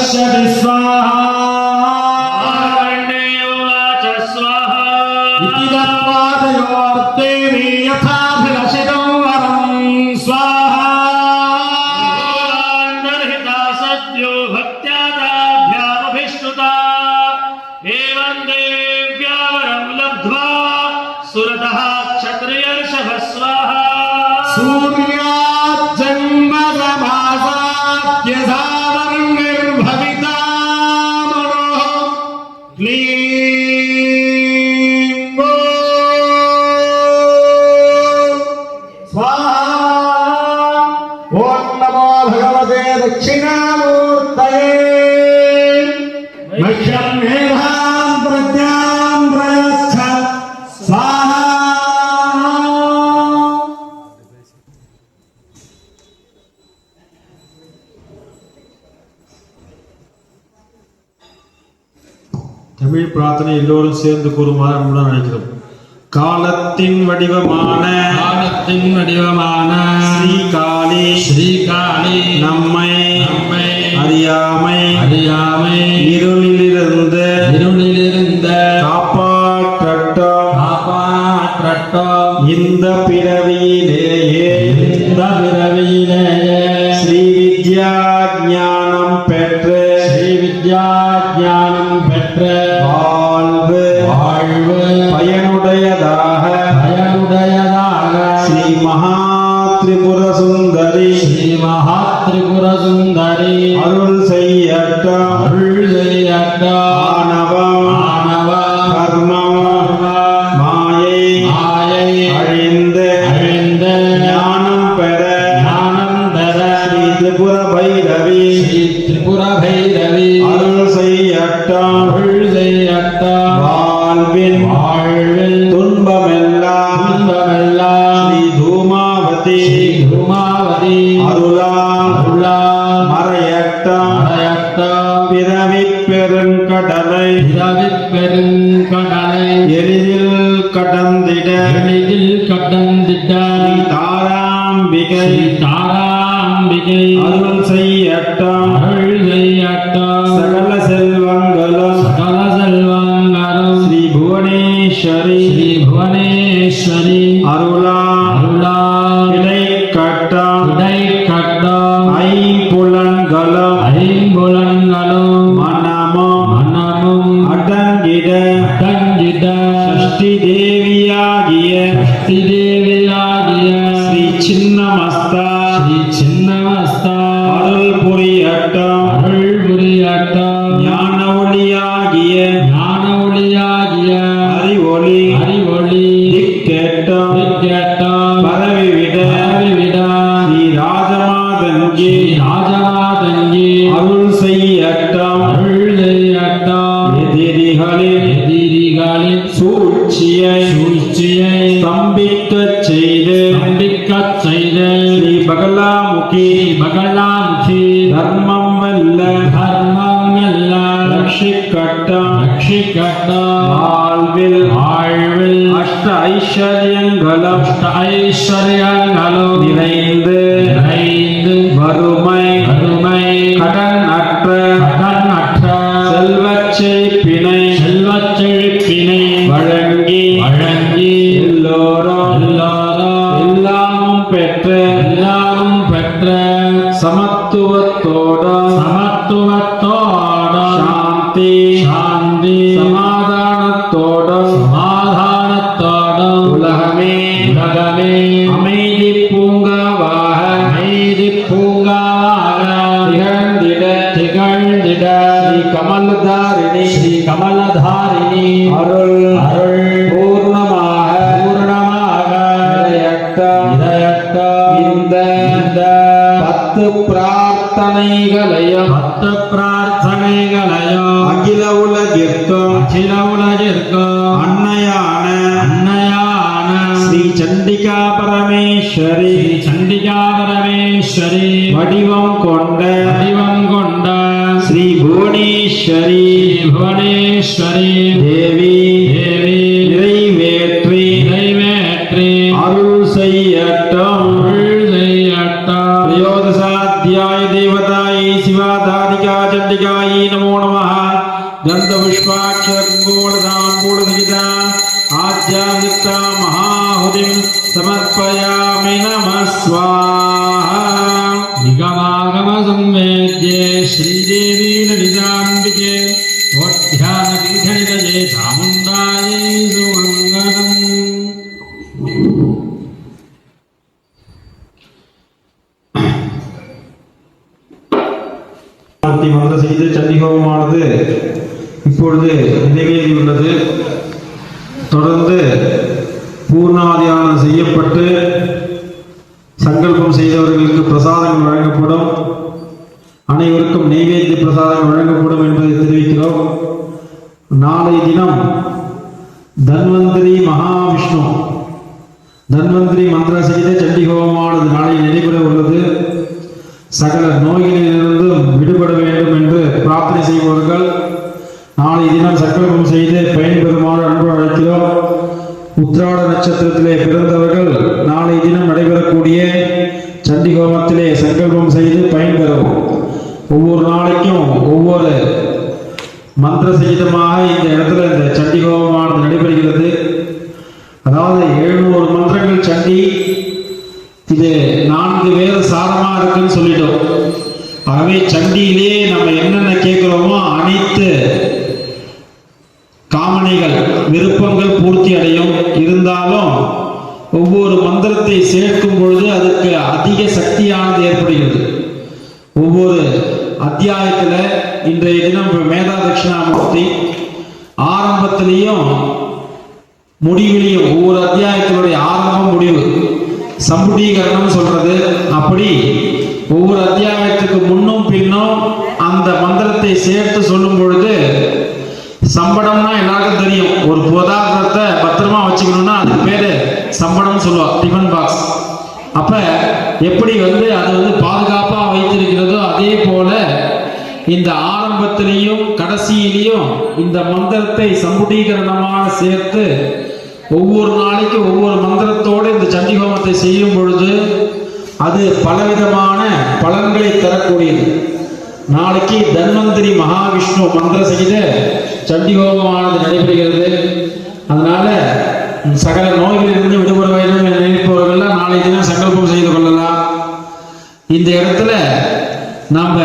पश्यति स्वाहा उवाच स्वाहा इति दत्वादयोर्देवी यथाभिलषितं वरं स्वाहा नर्हिता सद्यो भक्त्या ताभ्यामभिष्टुता एवं देव्या वरं लब्ध्वा सुरतः क्षत्रियर्षभ स्वाहा सूर्याज्जन्मसमासाद्यसावर्णिर्भविता मनोः क्लीं स्वाहा ॐ नमो भगवते दक्षिणामूर्तये मह्यं मेधां प्रज्ञां प्रयच्छ स्वाहा தமிழ் பிரார்த்தனை எல்லோரும் சேர்ந்து கூறுமாறு அன்புடன் அழைக்கிறோம். காலத்தின் வடிவமான ஸ்ரீகாளி நம்மை அறியாமை இருளிலிருந்து காப்பாற்றட்டும். இந்த பிறவியிலேயே ஸ்ரீ வித்யா ஞானம் பெற்று வாழ்வு பயனுடையதாக ஸ்ரீ மகா திரிபுர சுந்தரி அருள் செய்யட்டும். ஆணவம் கர்மம் மாயை அழிந்து ஞானம் பெற ஸ்ரீ திரிபுர பைரவி அருள் செய்யட்டும். வாழ்வில் துன்பமெல்லாம் ஸ்ரீ தூமாவதி அருளால் மறையட்டும். பிறவி பெருங்கடலை எளிதில் கடந்திட ஸ்ரீ தாராம்பிகை அருள் செய்யட்டும். சகல செல்வங்களும் ஸ்ரீ புவனேஸ்வரி அருளால் இடை கட்டம். ஐம்புலன்களும் மனமும் அடங்கிட சஷ்டி தேவியாகிய ஸ்ரீ சின்னமஸ்தா அருள் புரியட்டும். ஞான ஒளியாகிய அறிவொளி திக்கேட்டும் பரவிவிட ஸ்ரீ ராஜமாதங்கி அருள் செய்யட்டும். எதிரிகளின் சூழ்ச்சியை ஸ்தம்பிக்கச் செய்து ஸ்ரீ பகலாமுகி தர்மம் வெல்ல ரட்சிக்கட்டும். வாழ்வில் அஷ்ட ஐஸ்வர்யங்களும் நிறைந்து வறுமை கடன் அற்ற செல்வச் செழிப்பினை வழங்கி எல்லோரும் எல்லாமும் பெற்ற சமத்துவத்தோட சாந்தி சமாதானத்தோட உலகமே அமைதி பூங்காவாக திகழ்ந்திட ஸ்ரீ கமலதாரிணி அருள் பூர்ணமாக இந்த 10 பிரார்த்தனைகளையும் அகில உலகிற்கும் அன்னையான ஸ்ரீ சண்டிகா பரமேஸ்வரி வடிவம் கொண்ட ஸ்ரீ புவனேஸ்வரி தேவி நிறைவேற்றி அருள் செய்யட்டும். பிரயோதசாத்தியாய தேவதாயை சிவாதாதிகா சண்டிகா गन्धपुष्पाक्षरगोळदाम्बूलसहिता आज्यादित्ता महाहुतिं समर्पयामि नमः स्वाहा निगमागमसंवेद्ये श्रीदेवी ललिताम्बिके वध्यानपीठनिलये चामुण्डायै सुमङ्गलम् மந்திர செய்து சண்டிகோபமானது இப்பொழுது நிறைவேறியுள்ளது. தொடர்ந்து பூர்ணாதியானம் செய்யப்பட்டு சங்கல்பம் செய்தவர்களுக்கு பிரசாதங்கள் வழங்கப்படும். அனைவருக்கும் நெய்வேத்திய பிரசாதங்கள் வழங்கப்படும் என்பதை தெரிவிக்கிறோம். நாளை தினம் தன்வந்திரி மகாவிஷ்ணு தன்வந்திரி மந்திர செய்த சண்டிகோபமானது நாளை நடைபெற உள்ளது. சகல நோய்களிலிருந்தும் விடுபட வேண்டும் என்று பிரார்த்தனை செய்பவர்கள் நாளை தினம் சங்கல்பம் செய்து பயன்பெறுமாறு அன்பு அழைக்கிறோம். உத்திராட நட்சத்திரத்திலே பிறந்தவர்கள் நாளை தினம் நடைபெறக்கூடிய சண்டிகோமத்திலே சங்கல்பம் செய்து பயன்பெறவும். ஒவ்வொரு நாளைக்கும் ஒவ்வொரு மந்திர சகிதமாக இந்த இடத்துல இந்த சண்டிகோமமானது நடைபெறுகிறது. அதாவது 700 மந்திரங்கள் சண்டி. இது 4 வேறு சாரமா இருக்குன்னு சொல்லிட்டோம். ஆகவே சண்டியிலே நம்ம என்னென்ன கேட்கிறோமோ அனைத்து காமனைகள் விருப்பங்கள் பூர்த்தி அடையும். இருந்தாலும் ஒவ்வொரு மந்திரத்தை சேர்க்கும் பொழுது அதுக்கு அதிக சக்தியானது ஏற்படுகிறது. ஒவ்வொரு அத்தியாயத்துல இன்றைய தினம் மேதா தட்சிணாமூர்த்தி ஆரம்பத்திலையும் முடிவிலையும் ஒவ்வொரு அத்தியாயத்தினுடைய ஆரம்பம் முடிவு சம்புடீகரணம் சொல்றது. அப்படி ஒவ்வொரு அத்தியாயத்துக்கு முன்னும் பின்னும் அந்த மந்திரத்தை சேர்த்து சொல்லும் பொழுது சம்படம்னா எல்லாருக்கும் தெரியும். ஒரு பதார்த்தத்தை பத்திரமா வச்சுக்கணும்னா அது பேரு சம்படம் சொல்லுவாங்க, டிஃபன் பாக்ஸ். அப்ப எப்படி அது பாதுகாப்பா வைத்திருக்கிறதோ அதே போல இந்த ஆரம்பத்திலையும் கடைசியிலையும் இந்த மந்திரத்தை சம்புடீகரணமாக சேர்த்து ஒவ்வொரு நாளைக்கு ஒவ்வொரு மந்திரத்தோடு இந்த சண்டிகோமத்தை செய்யும் பொழுது அது பலவிதமான பலன்களை தரக்கூடியது. நாளைக்கு தன்வந்திரி மகாவிஷ்ணு மந்திர செய்த சண்டிகோமமானது நடைபெறுகிறது. அதனால சகல நோய்களிலிருந்து விடுபட வேண்டும் என்று நினைப்பவர்கள் நாளை தினம் சங்கல்பம் செய்து கொள்ளலாம். இந்த இடத்துல நாம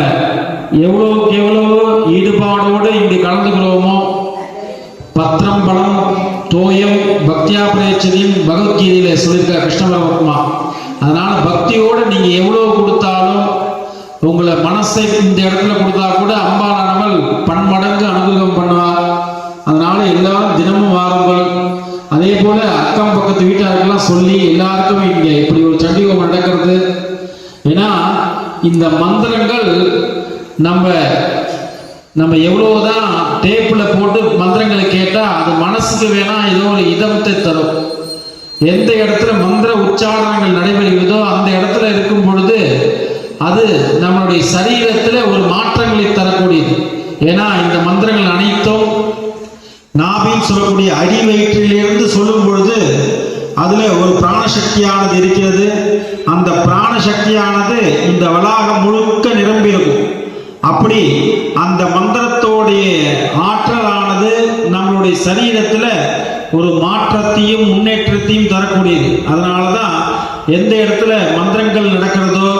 எவ்வளவுக்கு எவ்வளவு ஈடுபாடோடு இங்கு கலந்துக்கிறோமோ பத்திரம் பலம் தோயம் பக்தியா பிரேட்சதியும் பகவத்கீதையில சொல்லியிருக்க கிருஷ்ண பரமாத்மா. அதனால பக்தியோடு நீங்க எவ்வளவு கொடுத்தாலும் உங்களை மனசை இந்த இடத்துல கொடுத்தா கூட அம்பாளானவள் பன்மடங்கு அனுகிரகம் பண்ணுவார். அதனால எல்லாரும் தினமும் வாருங்கள். அதே போல அக்கம் பக்கத்து வீட்டாருக்கெல்லாம் சொல்லி எல்லாருக்கும் இங்க இப்படி ஒரு சண்டிகோமம் நடக்கிறது. ஏன்னா இந்த மந்திரங்கள் நம்ம எவ்வளவுதான் டேப்ல போட்டு மந்திரங்களை கேட்டா அது மனசுக்கு வேணா ஏதோ ஒரு இதத்தை தரும். எந்த இடத்துல மந்திர உச்சாரணங்கள் நடைபெறுகிறதோ அந்த இடத்துல இருக்கும் பொழுது அது நம்மளுடைய சரீரத்துல ஒரு மாற்றங்களை தரக்கூடியது. ஏன்னா இந்த மந்திரங்கள் அனைத்தும் நாபின்னு சொல்லக்கூடிய அடி வயிற்றிலிருந்து சொல்லும் பொழுது அதுல ஒரு பிராணசக்தியானது இருக்கிறது. அந்த பிராணசக்தியானது இந்த வளாகம் முழுக்க நிரம்பி இருக்கும். அப்படி அந்த மந்திரத்தோடைய ஆற்றலானது நம்மளுடைய சரீரத்துல ஒரு மாற்றத்தையும் முன்னேற்றத்தையும் தரக்கூடியது. அதனாலதான் எந்த இடத்துல மந்திரங்கள் நடக்கிறதோ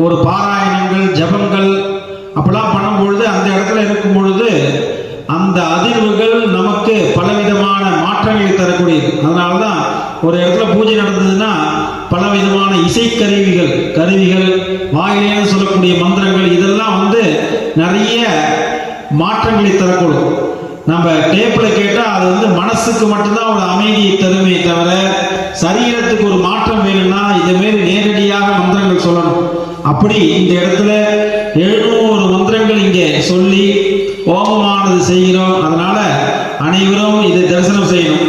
ஒரு பாராயணங்கள் ஜபங்கள் அப்பெல்லாம் பண்ணும் பொழுது அந்த இடத்துல இருக்கும் பொழுது அந்த அதிர்வுகள் நமக்கு பலவிதமான மாற்றங்களை தரக்கூடியது. அதனாலதான் ஒரு இடத்துல பூஜை நடந்ததுன்னா பலவிதமான கருவிகள் வாயிலே சொல்லக்கூடிய மந்திரங்கள் இதெல்லாம் நிறைய மாற்றங்களை தரக்கூடும். நம்ம டேப்ல கேட்டா அது மனசுக்கு மட்டும்தான் ஒரு அமைதியை தருமே தவிர சரீரத்துக்கு ஒரு மாற்றம் வேணும்னா இதே மாதிரி நேரடியாக மந்திரங்கள் சொல்லணும். அப்படி இந்த இடத்துல 700 மந்திரங்கள் இங்கே சொல்லி ஓமமானது செய்கிறோம். அதனால அனைவரும் இதை தரிசனம் செய்யணும்.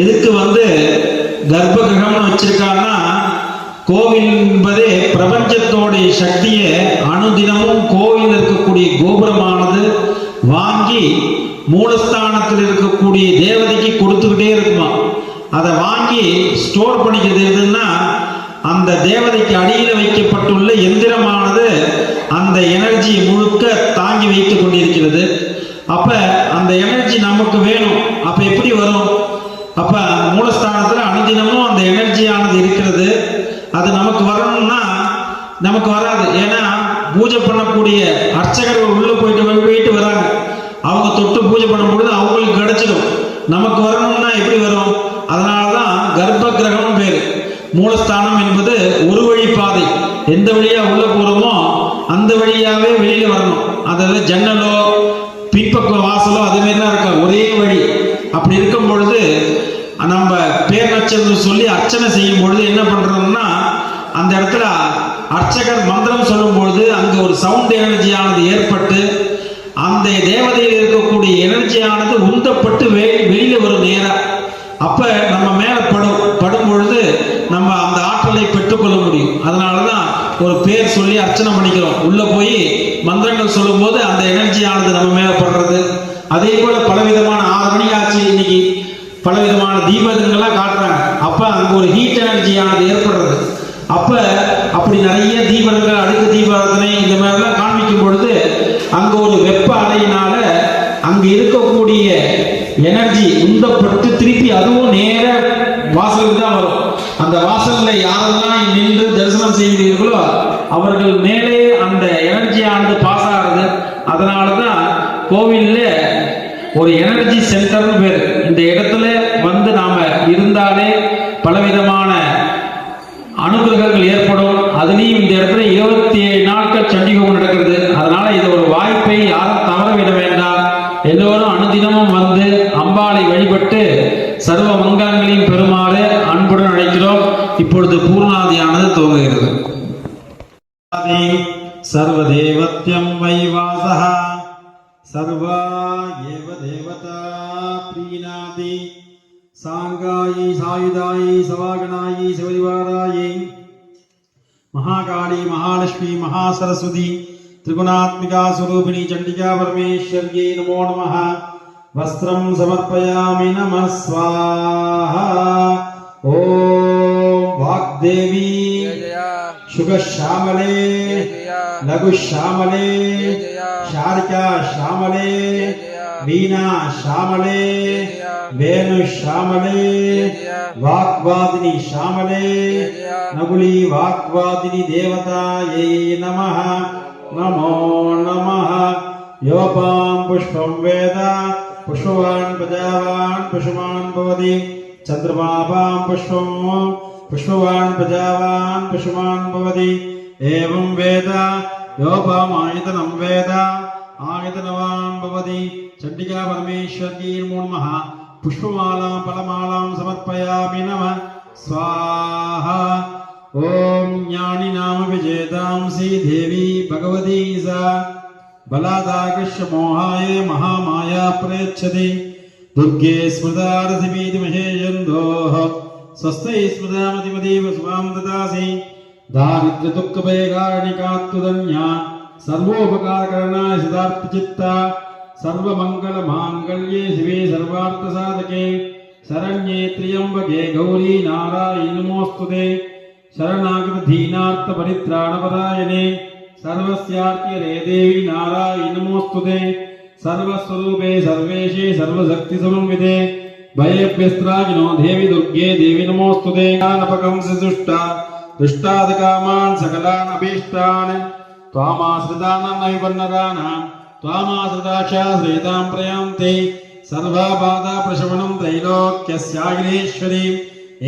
எதுக்கு கர்ப்ப கிரகம்னு வச்சிருக்காங்கன்னா கோவில் என்பதே பிரபஞ்சத்தோடைய சக்தியை அனுதினமும் கோவில் இருக்கக்கூடிய கோபுரமானது வாங்கி மூலஸ்தானத்தில் இருக்கக்கூடிய தேவதைக்கு கொடுத்துக்கிட்டே இருக்குமா. அதை வாங்கி ஸ்டோர் பண்ணிக்கிறது எதுன்னா அந்த தேவதைக்கு அடியில் வைக்கப்பட்டுள்ள எந்திரமானது அந்த எனர்ஜி முழுக்க தாங்கி வைத்துக் கொண்டிருக்கிறது. அப்ப எனர்ஜி நமக்கு வேணும். அப்ப எப்படி வரும்? அப்ப மூலஸ்தானத்துல அனுதினமும் அந்த எனர்ஜியானது இருக்கிறது. அது நமக்கு வரணும்னா நமக்கு வராது. ஏன்னா பூஜை பண்ணக்கூடிய அர்ச்சகர்கள் உள்ள போயிட்டு வராங்க. அவங்க தொட்டு பூஜை பண்ணும்பொழுது அவங்களுக்கு கிடைச்சிடும். நமக்கு வரணும்னா எப்படி வரும்? அதனாலதான் கர்ப்ப கிரகம் பேரு. மூலஸ்தானம் என்பது ஒரு வழி பாதை. எந்த வழியா உள்ள போறோமோ அந்த வழியாவே வெளியில வரணும். அதாவது ஜன்னலோ பின்பக்க வாசலோ அதே மாதிரி தான் இருக்கா, ஒரே வழி. அப்படி இருக்கும் பொழுது நம்ம பேர் நட்சத்திரம் சொல்லி அர்ச்சனை செய்யும் பொழுது என்ன பண்றோம்னா, அந்த இடத்துல அர்ச்சகர் மந்திரம் சொல்லும் பொழுது அங்க ஒரு சவுண்ட் எனர்ஜியானது ஏற்பட்டு அந்த தேவதையில் இருக்கக்கூடிய எனர்ஜியானது உந்தப்பட்டு வெளியில வரும் நேரா. அப்ப நம்ம மேல படும் பொழுது நம்ம அந்த ஆற்றலை பெற்றுக்கொள்ள முடியும். அதனாலதான் ஒரு பேர் சொல்லி அர்ச்சனை பண்ணிக்கிறோம். உள்ள போய் மந்திரங்கள் சொல்லும் போது அந்த எனர்ஜியானது நம்ம மேல படுறது. அதே போல பலவிதமான 6 மணி ஆச்சு இன்னைக்கு, பலவிதமான தீபங்கள்லாம் காட்டுறாங்க. அப்ப அங்க ஒரு ஹீட் எனர்ஜியானது ஏற்படுறது. அப்ப அப்படி நிறைய தீபங்கள், அடுக்கு தீபாரதனை இந்த மாதிரிலாம் காண்பிக்கும் பொழுது அங்க ஒரு வெப்ப அலையினால அங்க இருக்கக்கூடிய எனர்ஜி உந்தப்பட்டு திருப்பி அதுவும் நேர வாசலுக்கு தான் வரும். அந்த வாசல்ல யாரெல்லாம் நின்று தரிசனம் செய்கிறீர்களோ அவர்கள் மேலே அந்த எனர்ஜியானது பாஸ் ஆகிறது. அதனாலதான் கோவில்ல ஒரு எனர்ஜி சென்டர்னு பேரு. இந்த இடத்துல வந்து நாம இருந்தாலே பலவிதமான அனுகிரகங்கள் ஏற்படும். அதுலேயும் இந்த இடத்துல 27 நாட்கள் சண்டிகோகம் நடக்கிறது. அதனால இது ஒரு வாய்ப்பை யாரும் தவற விட வேண்டாம். எல்லோரும் அனுதினமும் வந்து அம்பாளை வழிபட்டு சர்வ மங்களங்களையும் பெறுமாறு அன்புடன் அழைக்கிறோம். இப்பொழுது பூர்ணாதியானது துவங்குகிறது. சர்வதேவத்யம் வைவாசஹ சர்வா ஏவ தேவதா ப்ரீணாதி சாங்காயி சாயுதாயி சவாகனாயி சிவரிவாராயி महाकाली महालक्ष्मी महासरस्वती त्रिगुणात्मिका स्वरूपिणी चंडिका परमेश्वर्यै नमो नमः। वस्त्रं समर्पयामि नमः स्वाहा। ओम वाग्देवी शुकश्यामले लघुश्यामले शारिका श्यामले वीणा श्यामले वेणु श्यामले वाग्वादिनी श्यामले नकुली वाग्वादिनी देवतायै नमः। नमो नमः। योपां पुष्पं वेद पुष्पवान् प्रजावान् पुष्पवान् भवति। चन्द्रमापां पुष्पं पुष्पवान् प्रजावान् पुष्पवान् भवति। एवं वेद योपाम् आयतनं वेद आयतनवान् भवति। चंडिका परमेश्वर्यै नमो नमः। पुष्पमालां फलमालां समर्पयामि नमः स्वाहा। ओम ज्ञानी नाम विजेतांसी देवी भगवती सा बलादाकृष्य मोहाय महामाया प्रयच्छति। दुर्गे स्मृता रसिमीतिमहे यन्दोः स्वस्ति स्मृता मतिमतीव स्वां ददासि। दारिद्र्य दुःख भयकारणिकात्तुदन्या सर्वोपकारकरणाय सदार्पिचित्ता सर्वमंगल मांगल्ये शिवे सर्वार्थ साधके शरण्ये त्र्यंबके गौरी नारायणी नमोस्तुते। शरणागत दीनार्थ परित्राणपरायणे सर्वस्यार्त्यरे देवी नारायणी नमोस्तुते। सर्वस्वरूपे सर्वेशे सर्वशक्ति समन्विते भयभ्यस्त्रागिनो देवी दुर्गे देवी नमोस्तुते। ज्ञानपकं सुष्टा दुष्टादकामान् सकलान् अभीष्टान् त्वामाश्रितानां नैवर्णराणां त्वामाश्रिताक्षा श्रेतां प्रयान्ते। सर्वबाधा प्रशमनं त्रैलोक्यस्याखिलेश्वरी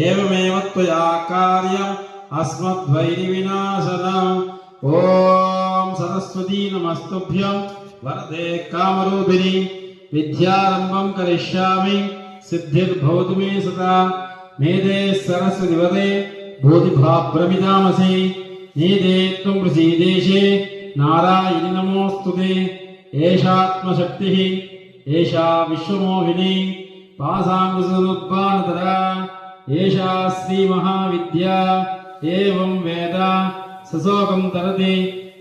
एवमेव त्वया कार्यम् अस्मद्वैरिविनाशनम्। ओम सरस्वती नमस्तुभ्यं वरदे कामरूपिणी। विद्यारम्भं करिष्यामि सिद्धिर्भवतु मे सदा। मेदे सरस्वती वदे बोधिभाभ्रमितामसि। नीदे त्वं प्रसीदेशे नारायणि नमोस्तुते। एषात्मशक्तिः एषा विश्वमोहिनी पासाङ्कुशोत्पादतरा एषा श्रीमहाविद्या एवं वेद सशोकं तरति।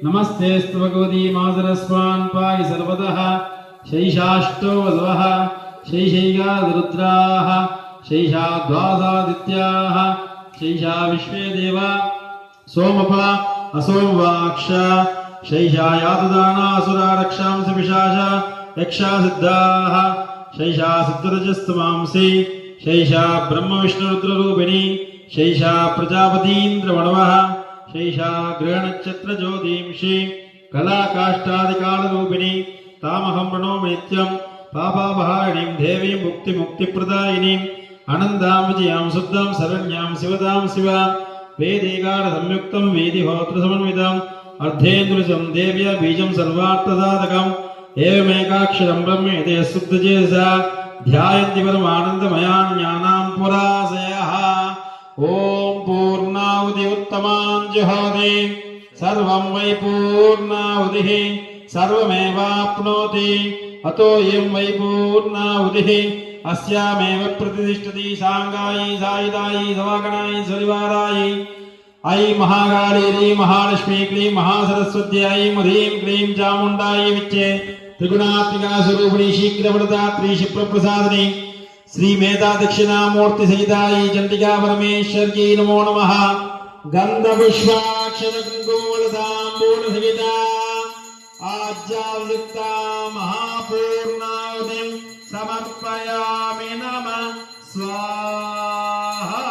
नमस्तेऽस्तु भगवती मातरस्वान् पाहि सर्वतः। शैषाष्टो वसवः शैषैकारुद्राः शैषा द्वादशादित्याः शैषा विश्वे देवा सोमप असोमवाक्ष शैषा यातुदाना असुरा रक्षांसि पिशाच यक्षा सिद्धाः शैषा सिद्धरजस्तमांसि शैषा ब्रह्मविष्णुरुद्ररूपिणी शैषा प्रजापतीन्द्रमणवः शैषा ग्रहनक्षत्रज्योतिंषि कलाकाष्ठादिकालरूपिणी तामहं प्रणोमि नित्यं पापापहारिणीं देवीं मुक्तिप्रदायिनीं अनन्दां विजयां शुद्धां शरण्यां शिवदां शिवा वेदिकालसंयुक्तं वेदिहोत्रसमन्वितम् अर्धेन्दुरुजं देव्या बीजं सर्वार्थसाधकम् एवमेकाक्षरं ब्रह्मेति शुद्धचेतसा ध्यायन्ति परमानन्दमया ज्ञानां पुराशयः ॐ पूर्णाहुति उत्तमान् जुहोति सर्वं वै पूर्णाहुतिः सर्वमेवाप्नोति अतो यं वै पूर्णाहुतिः अस्यामेव प्रतिष्ठति सांगायि सायुधायि सवागणायि सरिवारायि ऐ महाकाली ह्रीं महालक्ष्मी क्लीं महासरस्वत्यै ह्रीं क्लीं चामुण्डायै विच्चे त्रिगुणात्मिका स्वरूपिणी शीघ्रवरदा त्रिशिप्रप्रसादिनी श्री मेधा दक्षिणामूर्ति सहितायै चण्डिका परमेश्वर्यै नमो नमः गन्धपुष्पाक्षर कुङ्कुमलताम्बूलसहिता आज्यावलिप्ता महापूर्णाहुतिं समर्पयामि नमः स्वाहा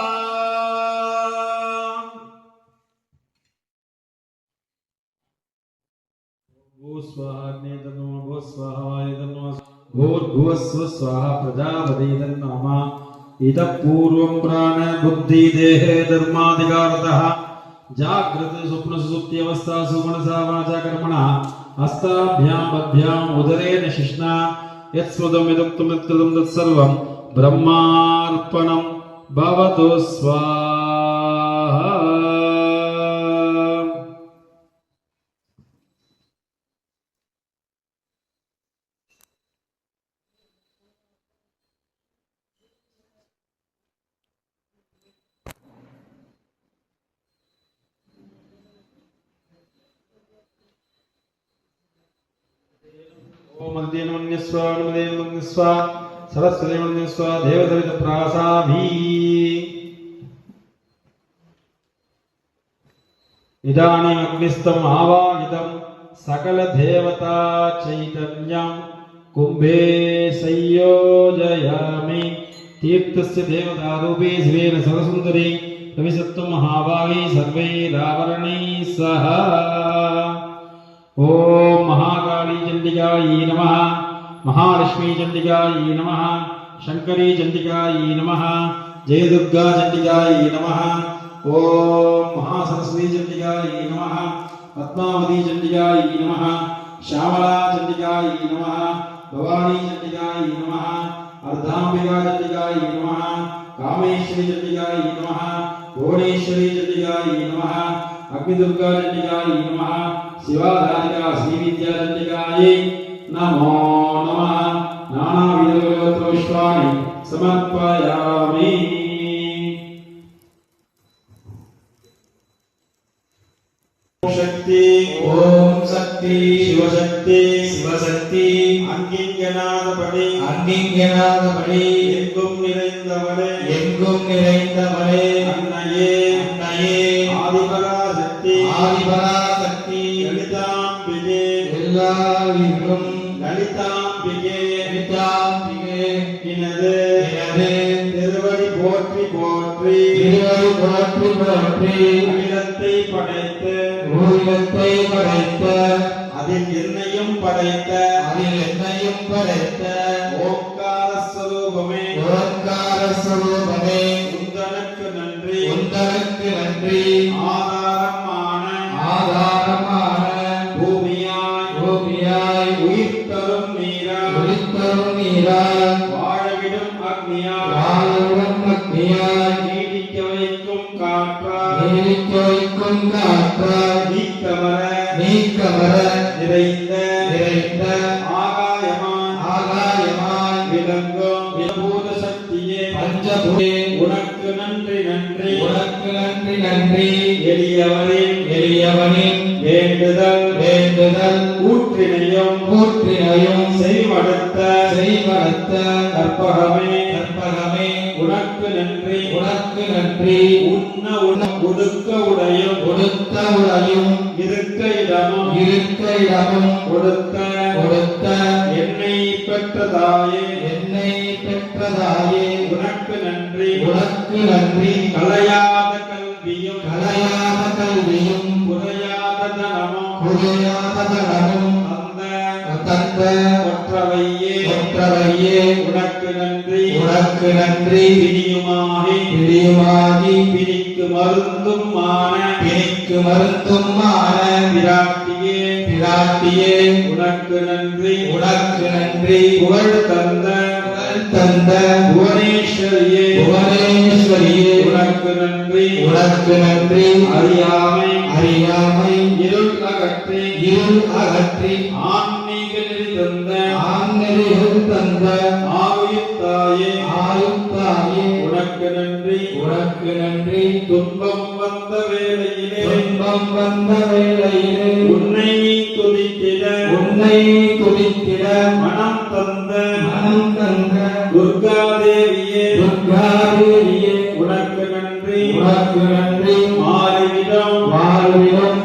भूर्भुवस्व स्वाहा प्रजापति तन्नाम इतः पूर्वं प्राण बुद्धि देहे धर्माधिकारतः जागृत स्वप्न सुसुप्ति अवस्थासु मनसा वाचा कर्मणा हस्ताभ्यां पद्भ्याम् उदरेण शिश्ना यत्स्मृतं यदुक्तं यत्कृतं तत्सर्वं ब्रह्मार्पणं भवतु स्वाहा ओम मन्यस्व अनुमदेन्मन्यस्व सरस्वती मन्यस्व देवदवित प्रासाभी इदानीम् अग्निस्थम् आवाहितं सकल देवता चैतन्यं कुम्भे संयोजयामि तीर्थस्य देवता रूपे शिवेन सरसुन्दरी रविसत्त्वं महाभागी सर्वैरावरणैः सह ओम महाकाली चंडिकायै नमः महालक्ष्मी चंडिकायै नमः शंकरी चंडिकायै नमः जयदुर्गा चंडिकायै नमः ओम महासरस्वती चंडिकायै नमः पद्मावती चंडिकायै नमः श्यामला चंडिकायै नमः भवानी चंडिकायै नमः अर्धांबिका चंडिकायै नमः कामेश्वरी चंडिकायै नमः भुवनेश्वरी चंडिकायै नमः अग्निदुर्गा चंडिकायै नमः शिवाधारिका श्रीविद्या चंडिकायै नमो नमः नानाविधपुष्पाणि समर्पयामि शक्ति ओम शक्ति शिवशक्ति அங்கிங்கநாதபடி எங்கும் நிறைந்தவளே அன்னையே ஆதிபராசக்தி லலிதாம்பிகே லலிதாம்பிகே இனது திருவடி போற்றி போற்றி அகிலத்தை படைத்த அதில் என்னையும் படைத்த ஓங்கார ஸ்வரூபமே உந்தனக்கு நன்றி ஆதாரமான பூமியாய் உயிர் தரும் நீராய் வாழவிடும் அக்னியாய் நீடிக்க வைக்கும் காற்றாய் நீக்கமர நிறைந்த ஆகாயமாய் விளங்கும் பூத சக்தியே பஞ்சபூதே உனக்கு நன்றி எளியவனின் வேண்டுதல் ஊற்றினையும் செய்வடுத்த கற்பகமே உனக்கு நன்றி உண்ண உடுக்க உடையும் இருக்க இடமும் கொடுத்த என்னை தாயே என்னை பெற்ற தாயே உனக்கு நன்றி உனக்கு நன்றி. கலையாத கல்வியும் கலையாத கல்வியும் புதையாத தனமும் புதையாத தனமும் தந்த ஒற்றவையே ஒற்றவையே உனக்கு நன்றி உனக்கு நன்றி. பிணியுமாகி பிடியுமாகி பிணிக்கு மருந்தும் மான பிணிக்கு மருத்துவமான பிராட்டியே பிராட்டியே உனக்கு நன்றி உனக்கு நன்றி. புகழ் தந்த புகழ் தந்த புவனேஸ்வரியே புவனேஸ்வரியே உனக்கு நன்றி உனக்கு நன்றி. அறியாமை அறியாமை இருள் அகற்றி இருள் அகற்றி ஆன்மீக நெறி தந்த ஆன்மீகம் தந்த ஆயுத்தாயே ஆயுத்தாயே உனக்கு நன்றி உனக்கு நன்றி. துன்பம் வந்த வேளையிலே துன்பம் வந்த வேளையிலே உன்னை துதித்திட உன்னை துதித்திட மனம் தந்த மனம் தந்த துர்கா தேவியே துர்காதேவியே உனக்கு நன்றி உனக்கு நன்றி. மாறிவிடம் வாழ்விடம்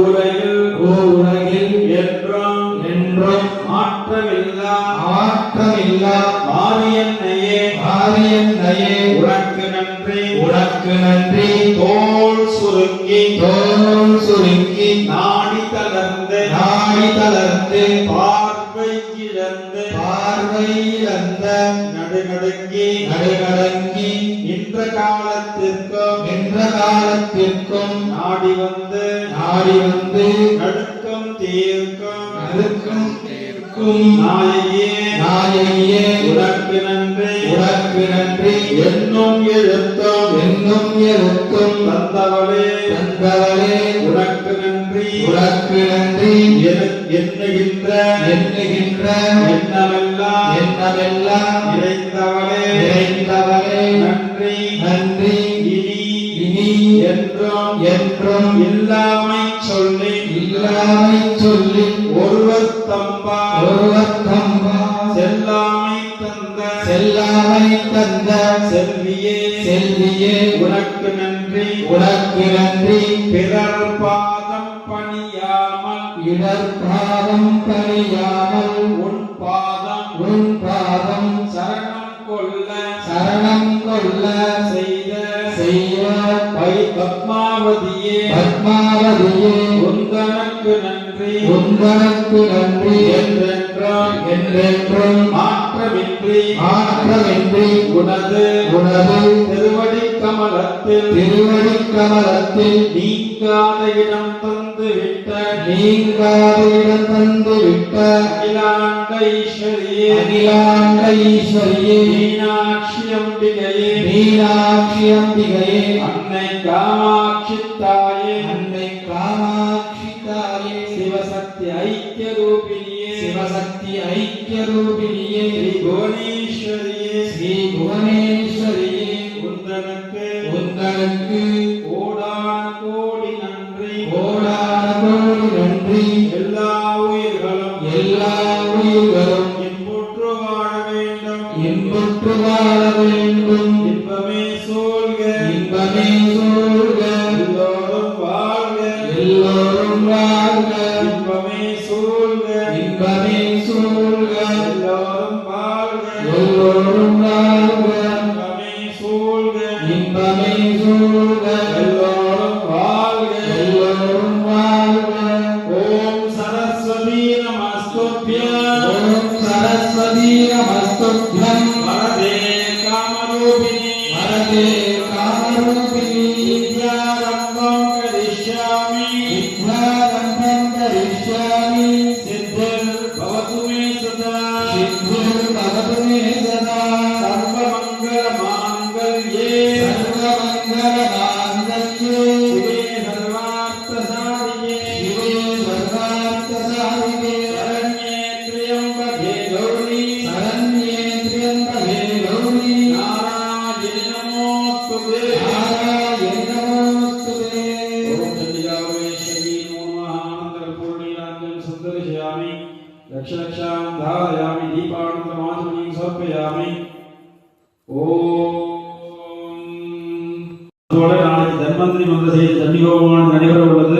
உலகில் உலகில் என்றும் என்றும் மாற்றமில்லா மாற்றமில்லா மாரியன்னையே ஆரியன்னையே உனக்கு நன்றி உனக்கு நன்றி. தோள் சுருங்கி தோல் சுருங்கி நாடி தளர்ந்து நாடி தளர்ந்து பார்வை இழந்து பார்வை இழந்த நடுநடுங்கி நடுநடுங்கி நின்ற காலத்திற்கும் நின்ற காலத்திற்கும் நாடி வந்து நாடி வந்து நடுக்கம் தீர்க்கும் நடுக்கும் தீர்க்கும் நாயகியே நாயகியே உனக்கு நன்றி உனக்கு நன்றி. என்னும் எழுத்தும் என்னும் எழுத்தும் தந்தவளே தந்தவளே உனக்கு நன்றி உனக்கு நன்றி. எண்ணுகின்ற எண்ணுகின்ற எண்ணமெல்லாம் எண்ணமெல்லாம் நிறைந்தவளே நிறைந்தவளே நன்றி நன்றி. இனி இனி என்றும் என்றும் இல்லாமை சொல்லி இல்லாமை சொல்லி ஒருவர் தம்பா ஒருவர் தம்பா செல்லாமை தந்த செல்லாமை தந்த செல்வியே செல்வியே உனக்கு நன்றி உனக்கு நன்றி. பிறர் பாதம் பணியாமல் இடர்பாதம் பணியாமல் உன் பாதம் உன் பாதம் சரணம் கொள்ள சரணம் கொள்ள செய்த செய்ய பத்மாவதியே பத்மாவதியே உந்தனக்கு நன்றி உந்தனக்கு நன்றி. என்றென்றும் என்றென்றும் மாற்றமின்றி மாற்றமின்றி உனது உனது திருவடி கமலத்தில் திருவடி கமலத்தில் நீங்காத இடம் தந்து விட்ட நீங்காத இடம் தந்து விட்ட அகிலாண்ட ஈஸ்வரியே அகிலாண்ட ஈஸ்வரியே மீனாட்சி அம்பிகையே மீனாட்சி அம்பிகையே அன்னை காமாட்சி தாயே அன்னை காமாட்சி தாயே சிவசக்தி ஐக்கிய ரூபிணியே சிவசக்தி ஐக்கிய ரூபிணியே ஸ்ரீ புவனேஸ்வரியே ஸ்ரீ புவனேஸ்வரியே உந்தனக்கு உந்தனக்கு கோடான கோடி நன்றி கோடான கோடி நன்றி. எல்லா உயிர்களும் எல்லா உயிர்களும் இன்புற்று வாழ வேண்டும் இன்புற்று வாழ வேண்டும். இன்பமே சூழ்க இன்பமே சூழ்க எல்லோரும் வாழ்க எல்லோரும் வாழ்க. இன்பமே சூழ்க இன்பமே சூழ்க எல்லோரும் வாழ்க எல்லோரும் வாழ்க. இன்பமே சூழ்க இன்பமே சூழ்க எல்லோரும் வாழ்க எல்லோரும் வாழ்க. ஓம் சரஸ்வதி நமஸ்துभ्यं ஓம் சரஸ்வதி நமஸ்துभ्यं வரதே காமரூபிணி வரதே காமரூபிணி வித்யாரம்பம் கரிஷ்யாமி வித்யாரம்பம் கரிஷ்யாமி சித்திர் பவது மே சதா சித்திர்பவது மே சதா சர்வமங்கள மாங்கல்யே சர்வமங்களமாங்கல்யே சிவே சர்வார்த்த சாதிகே சிவே சர்வார்த்தசாதிகே சரண்யே த்ரியம்பகே கௌரி சரண்யே த்ரியம்பகே கௌரி நாராயணி நமோஸ்துதே நாராயணி நமோஸ்துதே. ஓம் சண்டிகாபுரேஸ்வரி நமோ ஆனந்தपूर्णीराज्यं सन्दर्शयामि लक्षलक्षां धारयामि दीपानन्दमाधुरीं समर्पयामि ஓம் அதோட நாளைக்கு தன்வந்திரி மந்திர செய்தி சண்டிகோபமானது நடைபெற உள்ளது.